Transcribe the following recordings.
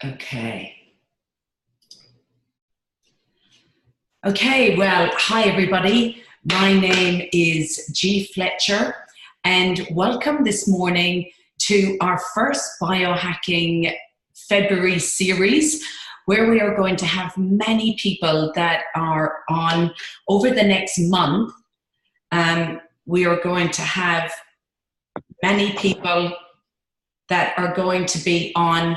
Okay. Okay, well, hi everybody. My name is G. Fletcher, and welcome this morning to our first Biohacking February series, where we are going to have many people that are on over the next month. We are going to have many people that are going to be on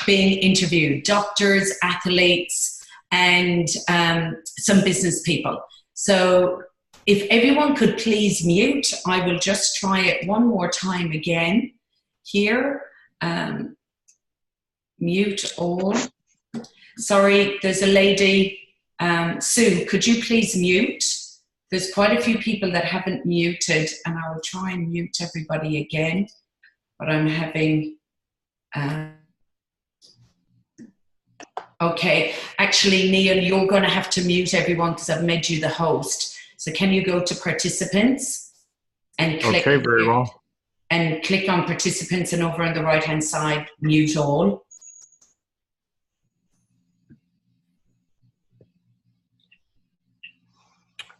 being interviewed, doctors, athletes, and some business people. So if everyone could please mute, I will just try it one more time again here. Mute all. Sorry, there's a lady, Sue, could you please mute? There's quite a few people that haven't muted, and I will try and mute everybody again, but I'm having... Okay, actually, Neil, you're going to have to mute everyone because I've made you the host. So can you go to participants and click? Okay, very well. And click on participants, and over on the right-hand side, mute all.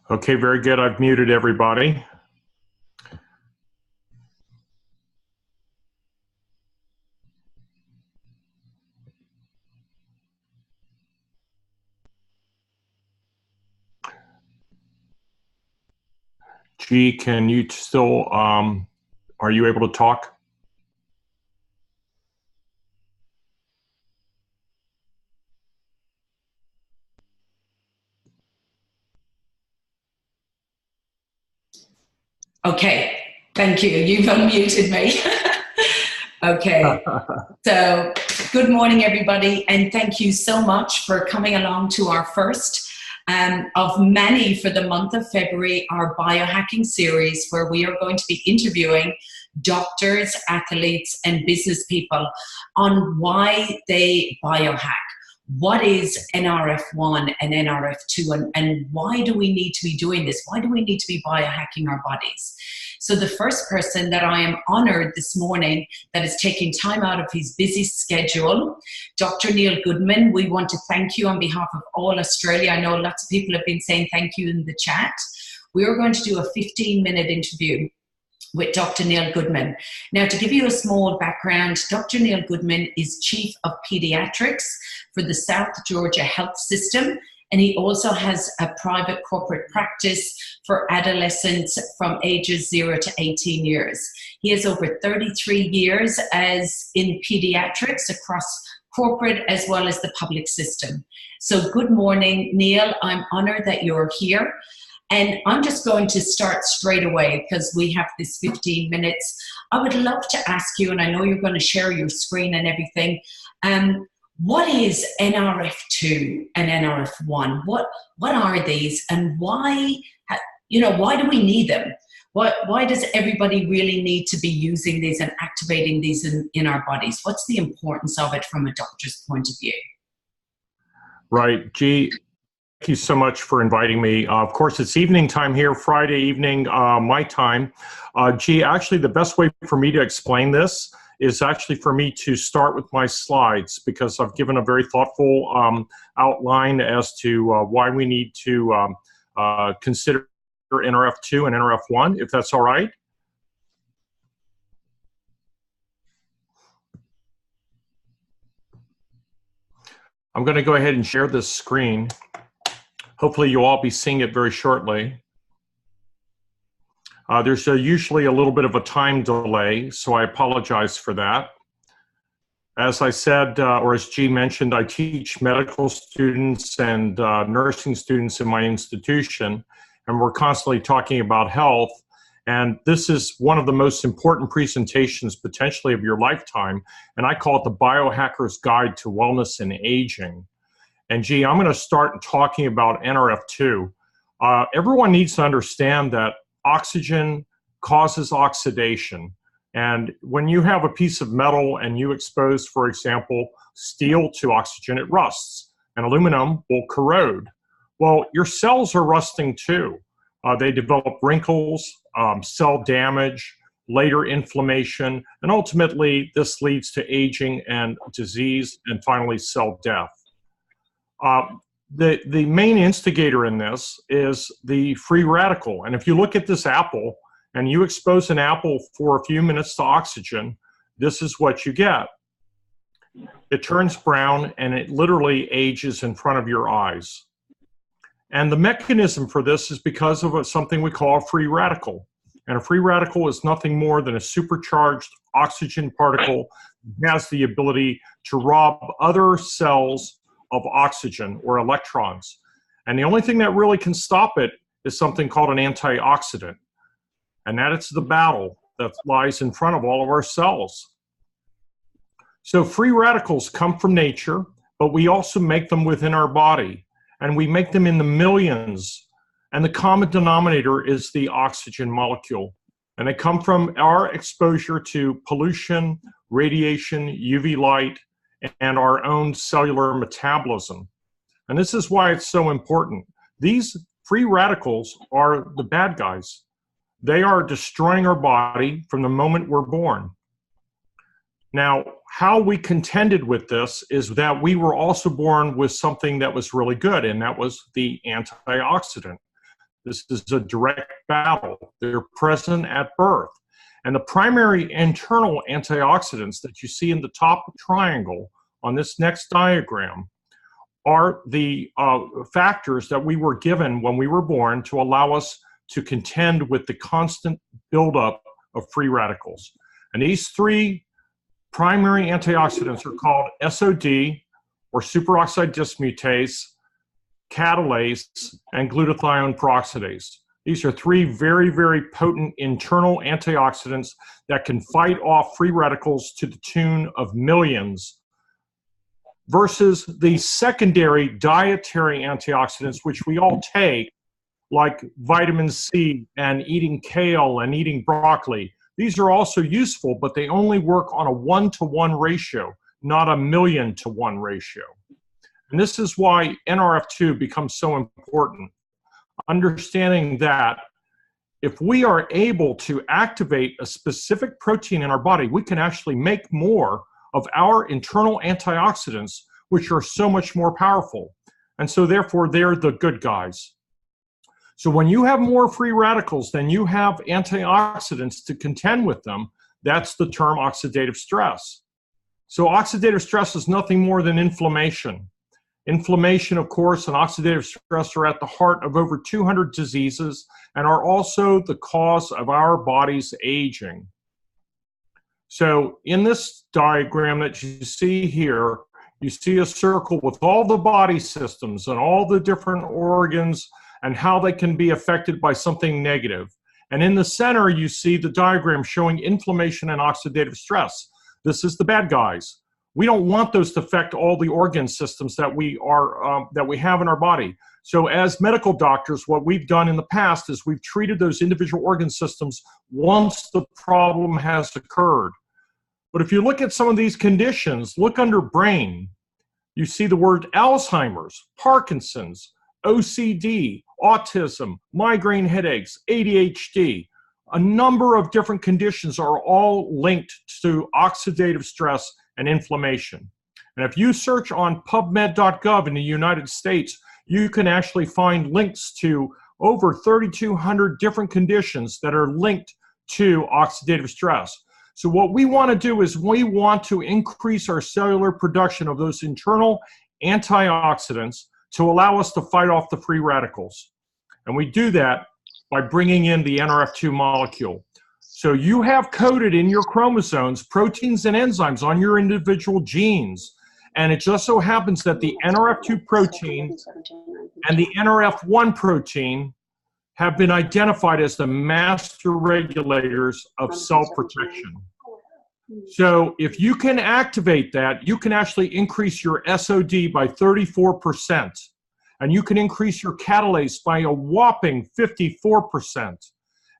Okay, very good. I've muted everybody. G, can you still, are you able to talk? Okay, thank you. You've unmuted me. Okay, so good morning, everybody, and thank you so much for coming along to our first of many for the month of February, our biohacking series, where we are going to be interviewing doctors, athletes, and business people on why they biohack. What is NRF1 and NRF2, and why do we need to be doing this? Why do we need to be biohacking our bodies? So the first person that I am honored this morning that is taking time out of his busy schedule, Dr. Neil Goodman, we want to thank you on behalf of all Australia. I know lots of people have been saying thank you in the chat. We are going to do a 15-minute interview with Dr. Neil Goodman. Now, to give you a small background, Dr. Neil Goodman is Chief of Paedtrician for the South Georgia Health System, and he also has a private corporate practice for adolescents from ages 0 to 18 years. He has over 33 years as in pediatrics across corporate as well as the public system. So good morning, Neil. I'm honored that you're here. And I'm just going to start straight away because we have this 15 minutes. I would love to ask you, and I know you're going to share your screen and everything, what is NRF2 and NRF1? What are these, and why, why do we need them? Why does everybody really need to be using these and activating these in our bodies? What's the importance of it from a doctor's point of view? Right, G. Thank you so much for inviting me. Of course, it's evening time here, Friday evening, my time. Gee, actually, the best way for me to explain this is actually for me to start with my slides, because I've given a very thoughtful outline as to why we need to consider NRF2 and NRF1, if that's all right. I'm going to go ahead and share this screen. Hopefully you'll all be seeing it very shortly. There's usually a little bit of a time delay, so I apologize for that. As I said, or as G mentioned, I teach medical students and nursing students in my institution, and we're constantly talking about health. And this is one of the most important presentations potentially of your lifetime, and I call it the Biohacker's Guide to Wellness and Aging. And G, I'm going to start talking about NRF2. Everyone needs to understand that oxygen causes oxidation. And when you have a piece of metal and you expose, for example, steel to oxygen, it rusts, and aluminum will corrode. Well, your cells are rusting too. They develop wrinkles, cell damage, later inflammation, and ultimately this leads to aging and disease and finally cell death. The main instigator in this is the free radical. And if you look at this apple and you expose an apple for a few minutes to oxygen, this is what you get. It turns brown and it literally ages in front of your eyes. And the mechanism for this is because of something we call a free radical. And a free radical is nothing more than a supercharged oxygen particle that has the ability to rob other cells of oxygen or electrons. And the only thing that really can stop it is something called an antioxidant. And that is the battle that lies in front of all of our cells. So free radicals come from nature, but we also make them within our body. And we make them in the millions. And the common denominator is the oxygen molecule. And they come from our exposure to pollution, radiation, UV light, and our own cellular metabolism. And this is why it's so important. These free radicals are the bad guys. They are destroying our body from the moment we're born. Now, how we contended with this is that we were also born with something that was really good, and that was the antioxidant. This is a direct battle. They're present at birth. And the primary internal antioxidants that you see in the top triangle on this next diagram are the factors that we were given when we were born to allow us to contend with the constant buildup of free radicals. And these three primary antioxidants are called SOD, or superoxide dismutase, catalase, and glutathione peroxidase. These are three very, very potent internal antioxidants that can fight off free radicals to the tune of millions, versus the secondary dietary antioxidants, which we all take, like vitamin C and eating kale and eating broccoli. These are also useful, but they only work on a 1-to-1 ratio, not a 1,000,000-to-1 ratio. And this is why NRF2 becomes so important. Understanding that if we are able to activate a specific protein in our body, we can actually make more of our internal antioxidants, which are so much more powerful. And so therefore, they're the good guys. So when you have more free radicals than you have antioxidants to contend with them, that's the term oxidative stress. So oxidative stress is nothing more than inflammation. Inflammation, of course, and oxidative stress are at the heart of over 200 diseases and are also the cause of our body's aging. So in this diagram that you see here, you see a circle with all the body systems and all the different organs and how they can be affected by something negative. And in the center, you see the diagram showing inflammation and oxidative stress. This is the bad guys. We don't want those to affect all the organ systems that we have in our body. So as medical doctors, what we've done in the past is we've treated those individual organ systems once the problem has occurred. But if you look at some of these conditions, look under brain, you see the word Alzheimer's, Parkinson's, OCD, autism, migraine headaches, ADHD. A number of different conditions are all linked to oxidative stress and inflammation. And if you search on PubMed.gov in the United States, you can actually find links to over 3,200 different conditions that are linked to oxidative stress. So what we want to do is we want to increase our cellular production of those internal antioxidants to allow us to fight off the free radicals. And we do that by bringing in the NRF2 molecule. So you have coded in your chromosomes proteins and enzymes on your individual genes. And it just so happens that the NRF2 protein and the NRF1 protein have been identified as the master regulators of cell protection. So if you can activate that, you can actually increase your SOD by 34%. And you can increase your catalase by a whopping 54%.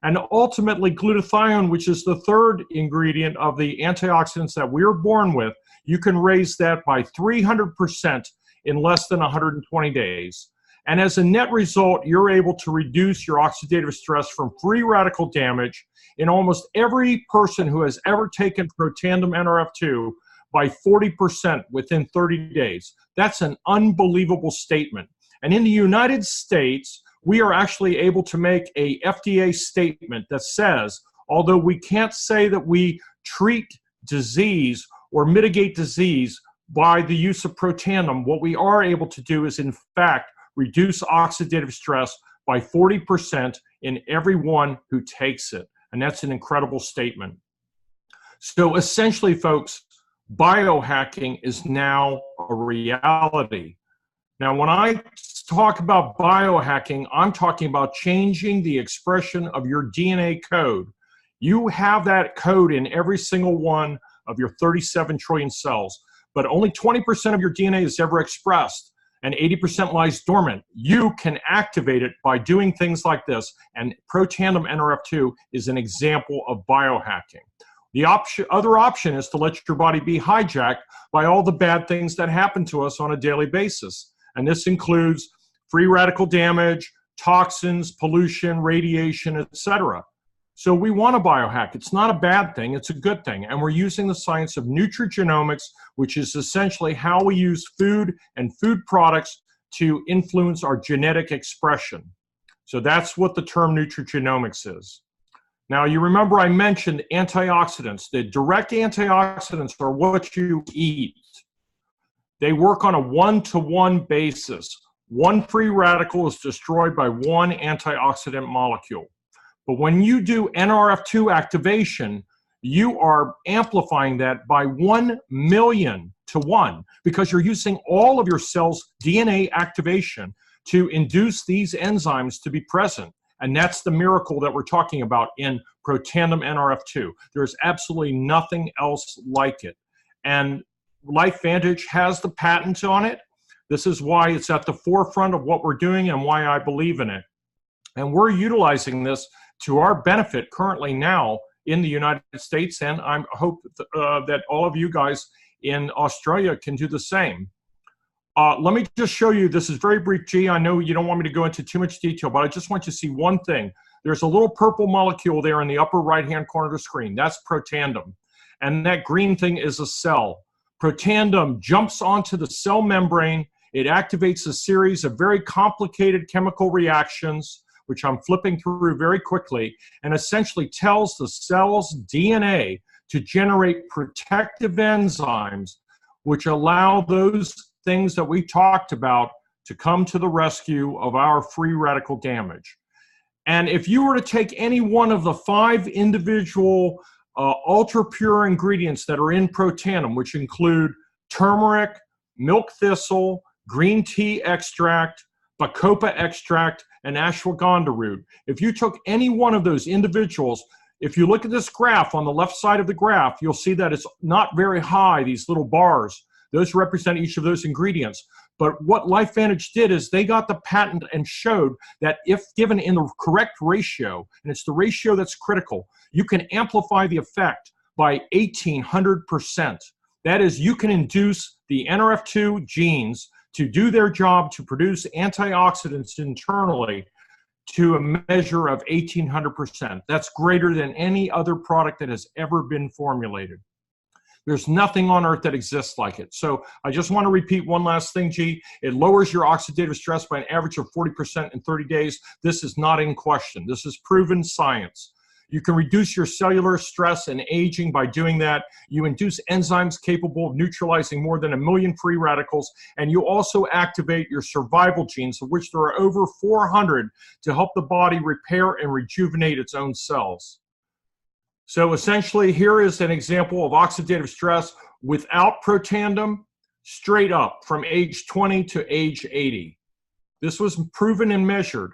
And ultimately, glutathione, which is the third ingredient of the antioxidants that we're born with, you can raise that by 300% in less than 120 days. And as a net result, you're able to reduce your oxidative stress from free radical damage in almost every person who has ever taken Protandim NRF2 by 40% within 30 days. That's an unbelievable statement. And in the United States, we are actually able to make a FDA statement that says, although we can't say that we treat disease or mitigate disease by the use of Protandim, what we are able to do is, in fact, reduce oxidative stress by 40% in everyone who takes it. And that's an incredible statement. So essentially, folks, biohacking is now a reality. Now, when I talk about biohacking, I'm talking about changing the expression of your DNA code. You have that code in every single one of your 37 trillion cells, but only 20% of your DNA is ever expressed, and 80% lies dormant. You can activate it by doing things like this, and Protandim NRF2 is an example of biohacking. The other option is to let your body be hijacked by all the bad things that happen to us on a daily basis. And this includes free radical damage, toxins, pollution, radiation, etc. So we want to biohack. It's not a bad thing, it's a good thing. And we're using the science of nutrigenomics, which is essentially how we use food and food products to influence our genetic expression. So that's what the term nutrigenomics is. Now, you remember I mentioned antioxidants. The direct antioxidants are what you eat. They work on a one-to-one basis. One free radical is destroyed by one antioxidant molecule. But when you do NRF2 activation, you are amplifying that by 1,000,000 to 1 because you're using all of your cells' DNA activation to induce these enzymes to be present. And that's the miracle that we're talking about in Protandim NRF2. There's absolutely nothing else like it. And LifeVantage has the patent on it. This is why it's at the forefront of what we're doing and why I believe in it. And we're utilizing this to our benefit currently now in the United States, and I hope that all of you guys in Australia can do the same. Let me just show you, this is very brief, G. I know you don't want me to go into too much detail, but I just want you to see one thing. There's a little purple molecule there in the upper right-hand corner of the screen. That's Protandim. And that green thing is a cell. Protandim jumps onto the cell membrane. It activates a series of very complicated chemical reactions, which I'm flipping through very quickly, and essentially tells the cell's DNA to generate protective enzymes, which allow those things that we talked about to come to the rescue of our free radical damage. And if you were to take any one of the 5 individual ultra pure ingredients that are in Protandim, which include turmeric, milk thistle, green tea extract, bacopa extract, and ashwagandha root. If you took any one of those individuals, if you look at this graph on the left side of the graph, you'll see that it's not very high, these little bars. Those represent each of those ingredients. But what LifeVantage did is they got the patent and showed that if given in the correct ratio, and it's the ratio that's critical, you can amplify the effect by 1,800%. That is, you can induce the NRF2 genes to do their job to produce antioxidants internally to a measure of 1,800%. That's greater than any other product that has ever been formulated. There's nothing on earth that exists like it. So I just want to repeat one last thing, G. It lowers your oxidative stress by an average of 40% in 30 days. This is not in question. This is proven science. You can reduce your cellular stress and aging by doing that. You induce enzymes capable of neutralizing more than 1,000,000 free radicals, and you also activate your survival genes, of which there are over 400, to help the body repair and rejuvenate its own cells. So essentially, here is an example of oxidative stress without Protandim, straight up from age 20 to age 80. This was proven and measured.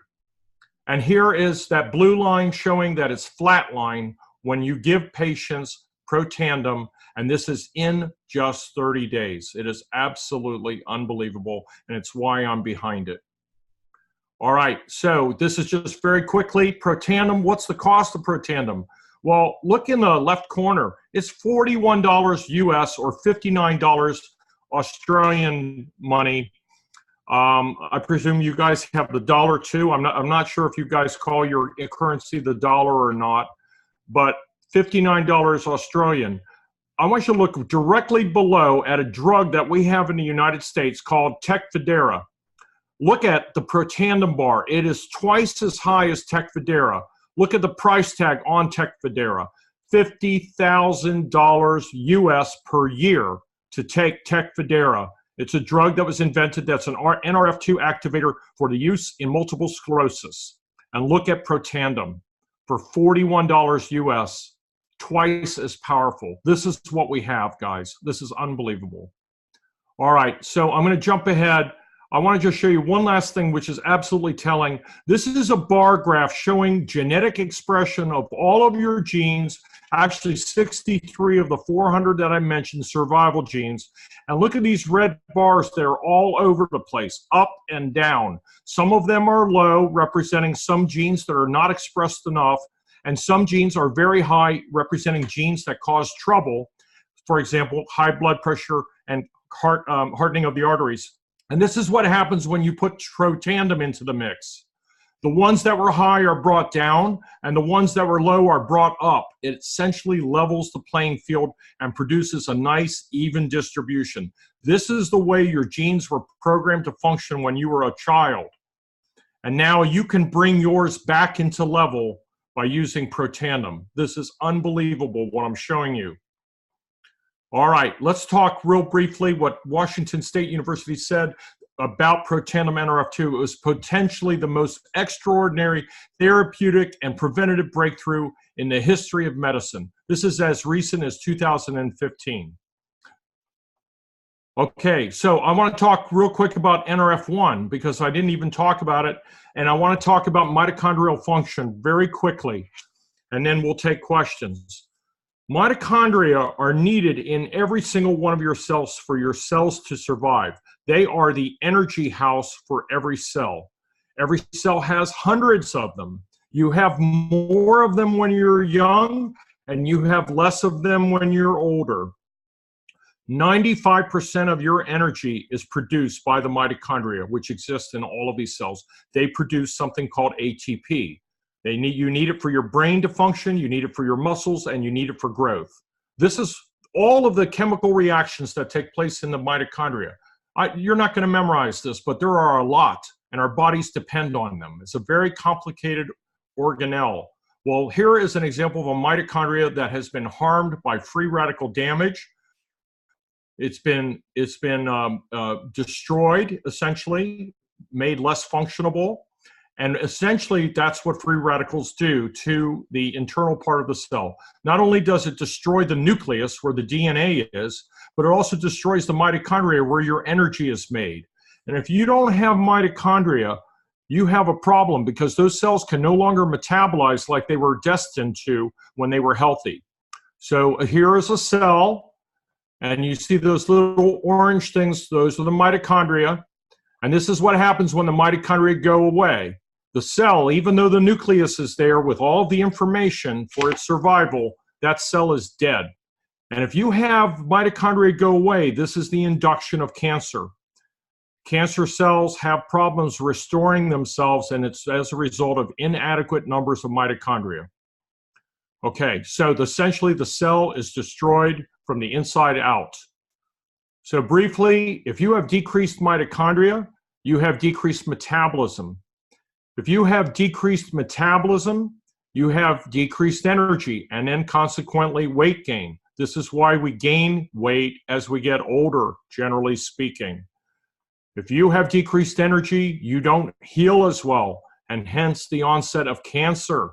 And here is that blue line showing that it's flatline when you give patients Protandim, and this is in just 30 days. It is absolutely unbelievable, and it's why I'm behind it. All right, so this is just very quickly, Protandim. What's the cost of Protandim? Well, look in the left corner. It's $41 US or $59 Australian money. I presume you guys have the dollar too. I'm not sure if you guys call your currency the dollar or not, but $59 Australian. I want you to look directly below at a drug that we have in the United States called Tecfidera. Look at the Protandim bar. It is twice as high as Tecfidera. Look at the price tag on Tecfidera. $50,000 US per year to take Tecfidera. It's a drug that was invented that's an NRF2 activator for the use in multiple sclerosis. And look at Protandim for $41 US, twice as powerful. This is what we have, guys. This is unbelievable. All right, so I'm going to jump ahead. I want to just show you one last thing, which is absolutely telling. This is a bar graph showing genetic expression of all of your genes, actually 63 of the 400 that I mentioned, survival genes. And look at these red bars. They're all over the place, up and down. Some of them are low, representing some genes that are not expressed enough, and some genes are very high, representing genes that cause trouble. For example, high blood pressure and hardening of the arteries. And this is what happens when you put Protandim into the mix. The ones that were high are brought down, and the ones that were low are brought up. It essentially levels the playing field and produces a nice, even distribution. This is the way your genes were programmed to function when you were a child. And now you can bring yours back into level by using Protandim. This is unbelievable what I'm showing you. All right, let's talk real briefly what Washington State University said about Protandim NRF2. It was potentially the most extraordinary therapeutic and preventative breakthrough in the history of medicine. This is as recent as 2015. Okay, so I want to talk real quick about NRF1 because I didn't even talk about it, and I want to talk about mitochondrial function very quickly, and then we'll take questions. Mitochondria are needed in every single one of your cells for your cells to survive. They are the energy house for every cell. Every cell has hundreds of them. You have more of them when you're young, and you have less of them when you're older. 95% of your energy is produced by the mitochondria, which exist in all of these cells. They produce something called ATP. You need it for your brain to function, you need it for your muscles, and you need it for growth. This is all of the chemical reactions that take place in the mitochondria. You're not going to memorize this, but there are a lot, and our bodies depend on them. It's a very complicated organelle. Well, here is an example of a mitochondria that has been harmed by free radical damage. It's been destroyed, essentially, made less functionable. And essentially, that's what free radicals do to the internal part of the cell. Not only does it destroy the nucleus where the DNA is, but it also destroys the mitochondria where your energy is made. And if you don't have mitochondria, you have a problem because those cells can no longer metabolize like they were destined to when they were healthy. So here is a cell, and you see those little orange things, those are the mitochondria. And this is what happens when the mitochondria go away. The cell, even though the nucleus is there with all the information for its survival, that cell is dead. And if you have mitochondria go away, this is the induction of cancer. Cancer cells have problems restoring themselves, and it's as a result of inadequate numbers of mitochondria. Okay, so essentially the cell is destroyed from the inside out. So briefly, if you have decreased mitochondria, you have decreased metabolism. If you have decreased metabolism, you have decreased energy and then consequently weight gain. This is why we gain weight as we get older, generally speaking. If you have decreased energy, you don't heal as well, and hence the onset of cancer.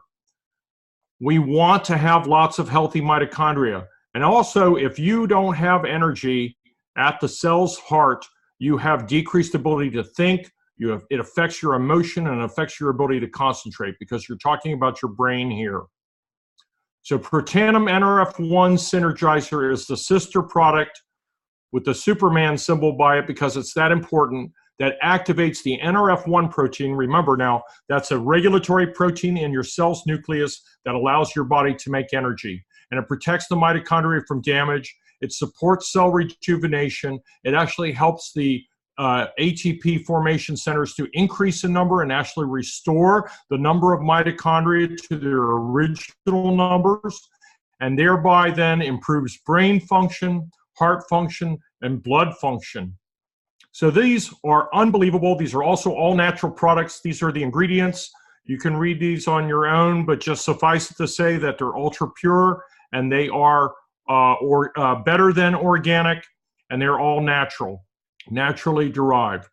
We want to have lots of healthy mitochondria. And also, if you don't have energy at the cell's heart, you have decreased ability to think. It affects your emotion and affects your ability to concentrate because you're talking about your brain here. So Protandim NRF1 Synergizer is the sister product with the Superman symbol by it because it's that important, that activates the NRF1 protein. Remember now, that's a regulatory protein in your cell's nucleus that allows your body to make energy. And it protects the mitochondria from damage. It supports cell rejuvenation. It actually helps the ATP formation centers to increase in number and actually restore the number of mitochondria to their original numbers, and thereby then improves brain function, heart function, and blood function. So these are unbelievable. These are also all natural products. These are the ingredients. You can read these on your own, but just suffice it to say that they're ultra pure, and they are better than organic, and they're all natural, naturally derived.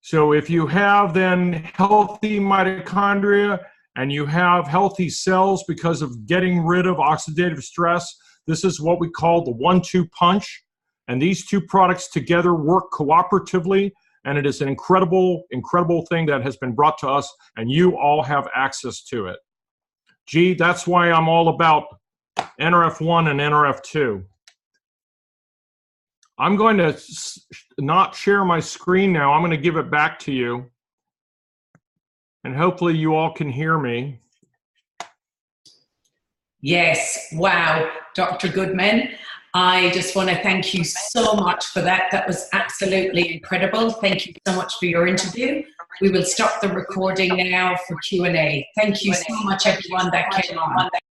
So if you have then healthy mitochondria and you have healthy cells because of getting rid of oxidative stress, this is what we call the 1-2 punch. And these two products together work cooperatively, and it is an incredible, incredible thing that has been brought to us, and you all have access to it. Gee, that's why I'm all about NRF1 and NRF2. I'm going to not share my screen now. I'm going to give it back to you, and hopefully you all can hear me. Yes, wow, Dr. Goodman. I just want to thank you so much for that. That was absolutely incredible. Thank you so much for your interview. We will stop the recording now for Q&A. Thank you so much, everyone that came on.